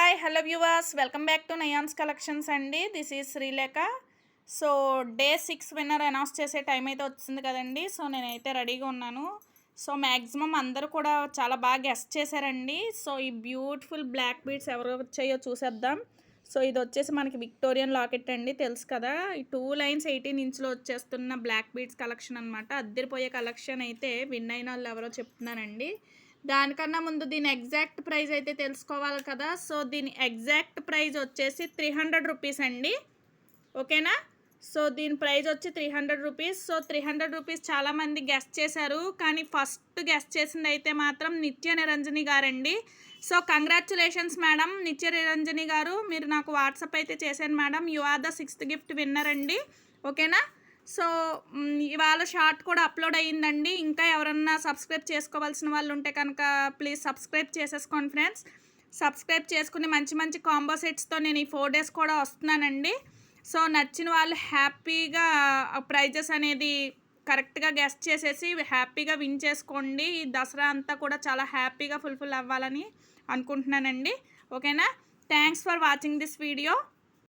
Hi hello viewers, welcome back to Nayan's collections అండి. This is Srilekha. So day 6 winner announce చేసే time అయితే వచ్చింది కదండి. సో నేనైతే రెడీగా ఉన్నాను. సో మ్యాక్సిమం అందరూ కూడా చాలా బాగా గెస్ట్ చేశారండి. సో ఈ బ్యూటిఫుల్ బ్లాక్ బీడ్స్ ఎవరు వచ్చాయో చూసేద్దాం. సో ఇది వచ్చేసి మనకి విక్టోరియన్ లాకెట్ అండి, తెలుసు కదా. ఈ 2 లైన్స్ 18 ఇంచ్లో వచ్చేస్తున్న బ్లాక్ బీడ్స్ కలెక్షన్ అనమాట. అద్దరిపోయే కలెక్షన్ అయితే విన్ అయిన వాళ్ళు ఎవరో చెప్తున్నానండి. దానికన్నా ముందు దీని ఎగ్జాక్ట్ ప్రైస్ అయితే తెలుసుకోవాలి కదా. సో దీని ఎగ్జాక్ట్ ప్రైస్ వచ్చేసి 300 రూపీస్ అండి, ఓకేనా. సో దీని ప్రైస్ వచ్చి 300 రూపీస్. సో 300 రూపీస్ చాలామంది గెస్ట్ చేశారు, కానీ ఫస్ట్ గెస్ట్ చేసింది అయితే మాత్రం నిత్య నిరంజని గారండి. సో కంగ్రాచ్యులేషన్స్ మేడం నిత్య నిరంజని గారు, మీరు నాకు వాట్సాప్ అయితే చేశాను madam. You are the 6th gift winner అండి, ఓకేనా. సో ఇవాళ షార్ట్ కూడా అప్లోడ్ అయ్యిందండి. ఇంకా ఎవరన్నా సబ్స్క్రైబ్ చేసుకోవాల్సిన వాళ్ళు ఉంటే కనుక ప్లీజ్ సబ్స్క్రైబ్ చేసేసుకోండి ఫ్రెండ్స్. సబ్స్క్రైబ్ చేసుకుని మంచి మంచి కాంబో సెట్స్తో నేను ఈ 4 డేస్ కూడా వస్తున్నానండి. సో నచ్చిన వాళ్ళు హ్యాపీగా ప్రైజెస్ అనేది కరెక్ట్గా గెస్ట్ చేసేసి హ్యాపీగా విన్ చేసుకోండి. ఈ దసరా అంతా కూడా చాలా హ్యాపీగా ఫుల్ఫిల్ అవ్వాలని అనుకుంటున్నానండి, ఓకేనా. Thanks for watching this video.